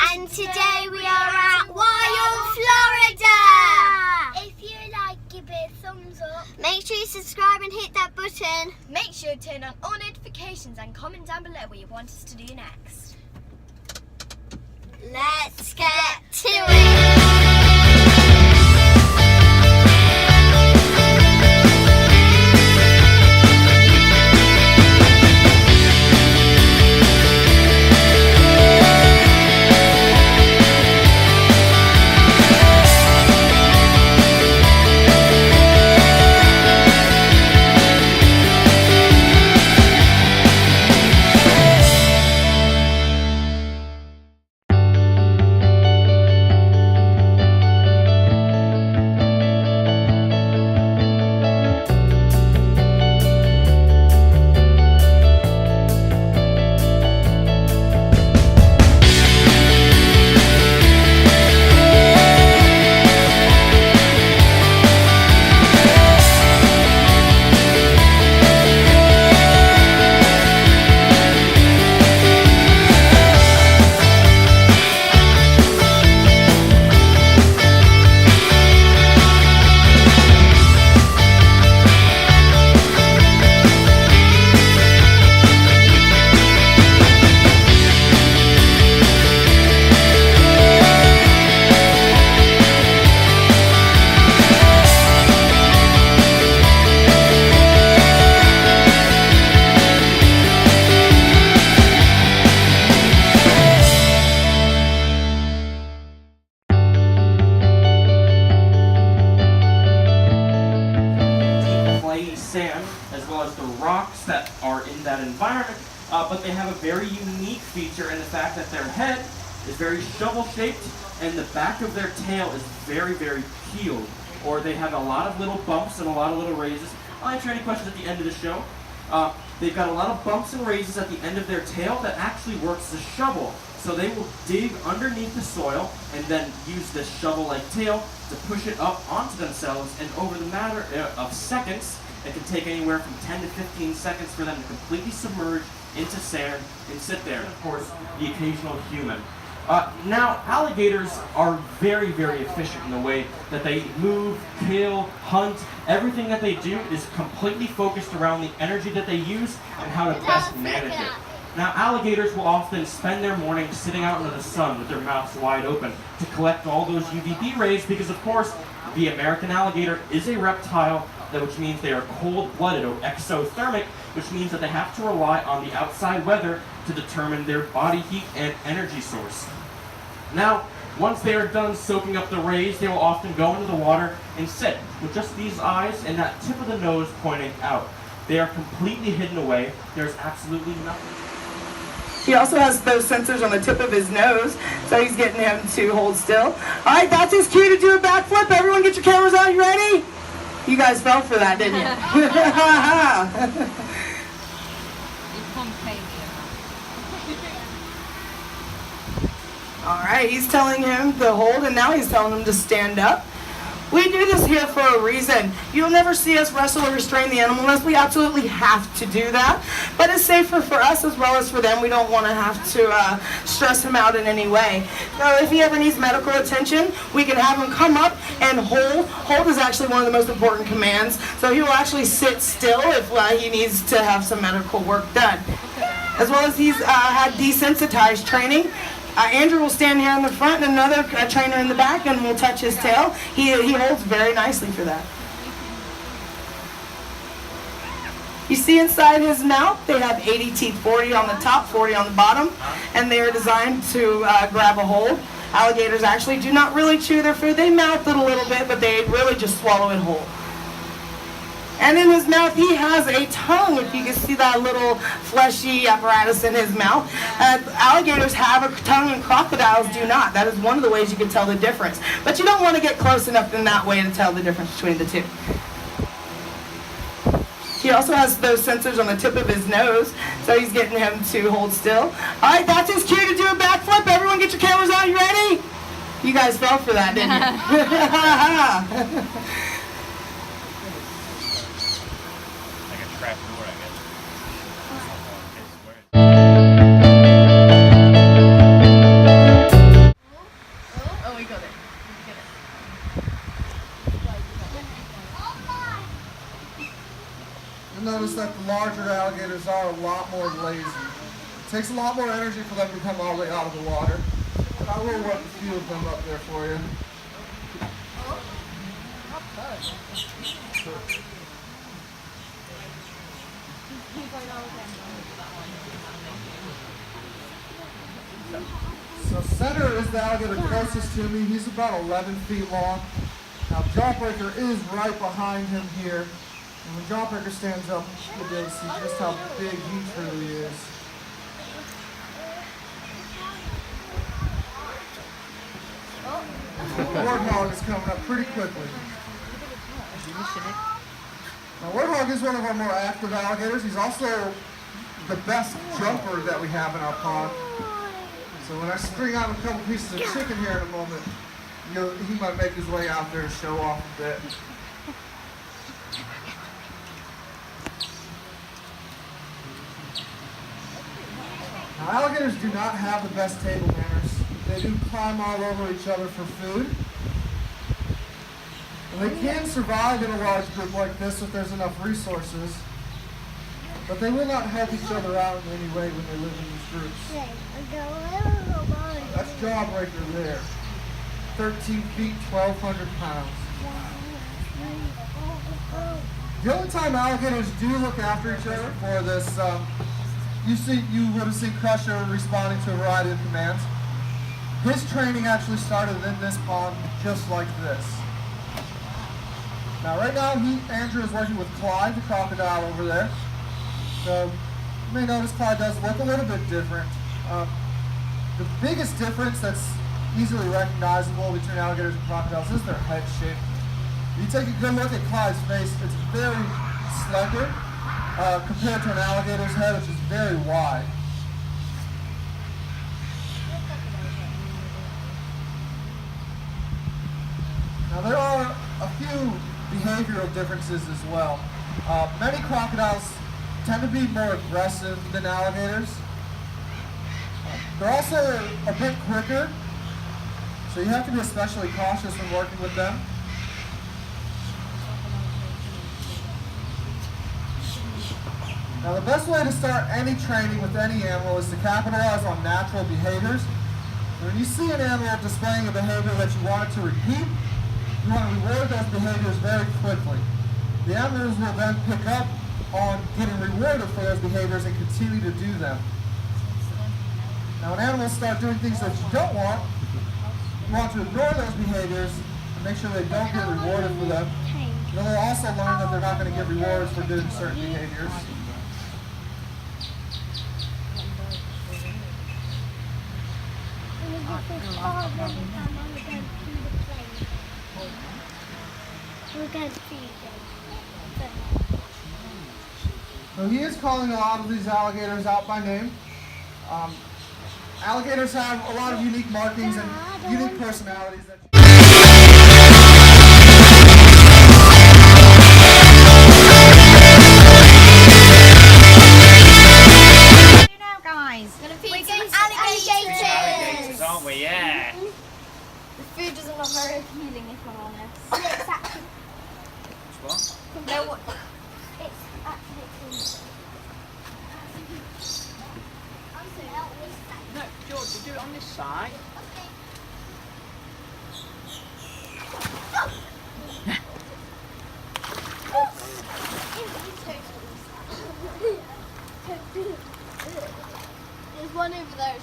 And today we are at Wild, Florida. If you like, give it a thumbs up. Make sure you subscribe and hit that button. Make sure to turn on all notifications and comment down below what you want us to do next. Let's get to it. Sand as well as the rocks that are in that environment, but they have a very unique feature in the fact that their head is very shovel-shaped and the back of their tail is very, very peeled, or they have a lot of little bumps and a lot of little raises. I'll answer any questions at the end of the show. They've got a lot of bumps and raises at the end of their tail that actually works as a shovel. So they will dig underneath the soil and then use this shovel-like tail to push it up onto themselves, and over the matter of seconds, it can take anywhere from 10 to 15 seconds for them to completely submerge into sand and sit there. And of course, the occasional human. Now, alligators are very, very efficient in the way that they move, kill, hunt. Everything that they do is completely focused around the energy that they use and how to best manage it. Now, alligators will often spend their morning sitting out into the sun with their mouths wide open to collect all those UVB rays because, of course, the American alligator is a reptile, which means they are cold-blooded or exothermic, which means that they have to rely on the outside weather to determine their body heat and energy source. Now, once they are done soaking up the rays, they will often go into the water and sit with just these eyes and that tip of the nose pointing out. They are completely hidden away. There's absolutely nothing. He also has those sensors on the tip of his nose, so he's getting him to hold still. All right, that's his cue to do a backflip. Everyone get your cameras out. You ready? You guys fell for that, didn't you? All right, he's telling him to hold, and now he's telling him to stand up. We do this here for a reason. You'll never see us wrestle or restrain the animal unless we absolutely have to do that. But it's safer for us as well as for them. We don't want to have to stress him out in any way. So if he ever needs medical attention, we can have him come up and hold. Hold is actually one of the most important commands. So he will actually sit still if he needs to have some medical work done. As well as he's had desensitized training. Andrew will stand here in the front and another trainer in the back, and will touch his tail. He holds very nicely for that. You see inside his mouth, they have 80 teeth, 40 on the top, 40 on the bottom, and they are designed to grab a hold. Alligators actually do not really chew their food. They mouth it a little bit, but they really just swallow it whole. And in his mouth, he has a tongue, if you can see that little fleshy apparatus in his mouth. Alligators have a tongue and crocodiles do not. That is one of the ways you can tell the difference. But you don't want to get close enough in that way to tell the difference between the two. He also has those sensors on the tip of his nose, so he's getting him to hold still. All right, that's his cue to do a backflip. Everyone get your cameras out. You ready? You guys fell for that, didn't you? takes a lot more energy for them to come all the way out of the water. But I will work a few of them up there for you. So center is the alligator closest to me. He's about 11 feet long. Now Jawbreaker is right behind him here. And when Jawbreaker stands up, you'll be able to see just how big he truly is. Warthog is coming up pretty quickly. Now Warthog is one of our more active alligators. He's also the best jumper that we have in our pond. So when I string out a couple pieces of chicken here in a moment, he might make his way out there and show off a bit. Now, alligators do not have the best table manners. They do climb all over each other for food. And they can survive in a large group like this if there's enough resources. But they will not help each other out in any way when they live in these groups. That's Jawbreaker there. 13 feet, 1,200 pounds. The only time alligators do look after each other for this, you would have seen Crusher responding to a variety of commands. His training actually started in this pond just like this. Now right now, Andrew is working with Clyde, the crocodile over there. So you may notice Clyde does look a little bit different. The biggest difference that's easily recognizable between alligators and crocodiles is their head shape. If you take a good look at Clyde's face, it's very slender compared to an alligator's head, which is very wide. Now there are a few behavioral differences as well. Many crocodiles tend to be more aggressive than alligators. They're also a bit quicker, so you have to be especially cautious when working with them. Now the best way to start any training with any animal is to capitalize on natural behaviors. When you see an animal displaying a behavior that you want it to repeat, you want to reward those behaviors very quickly. The animals will then pick up on getting rewarded for those behaviors and continue to do them. Now when animals start doing things that you don't want, you want to ignore those behaviors and make sure they don't get rewarded for them. Then they'll also learn that they're not going to get rewards for doing certain behaviors. So he is calling a lot of these alligators out by name. Alligators have a lot of unique markings and unique personalities that Alligators, aren't we? Yeah. The food doesn't look very appealing, if I'm honest. What? No, what? It's actually No, George, you do it on this side. There's one over there.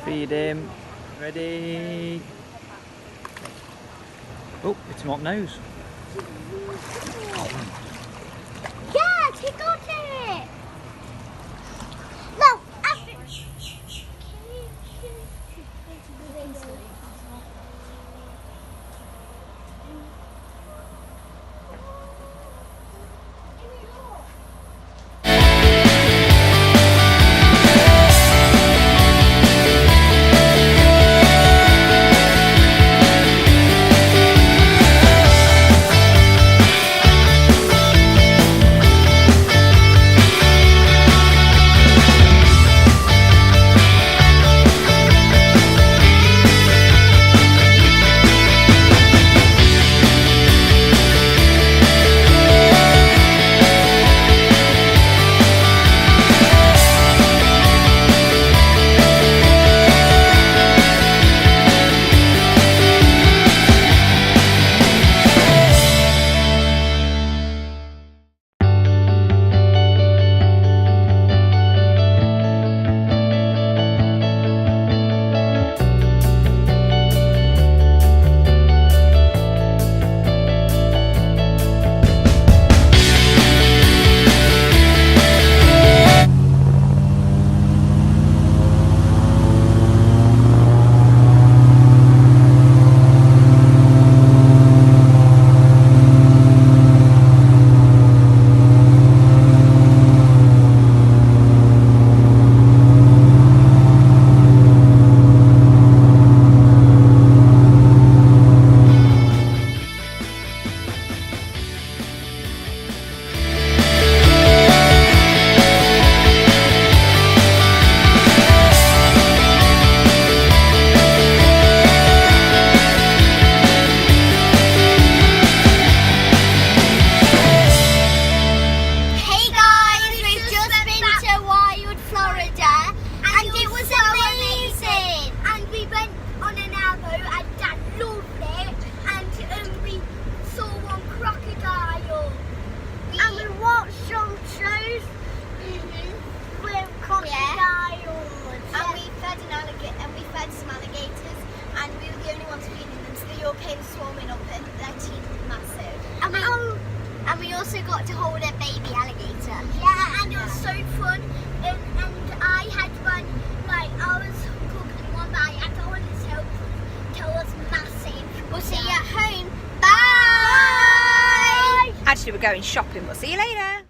Feed him. Ready? Oh, it's him up nose. Yes, he got it! No, after... all came swarming up and their teeth were massive. And we also got to hold a baby alligator. Yeah, and it was so fun. And I had one, like, I was cooking one, but I had to hold his tail because it was massive. We'll see you at home. Bye! Actually, we're going shopping. We'll see you later.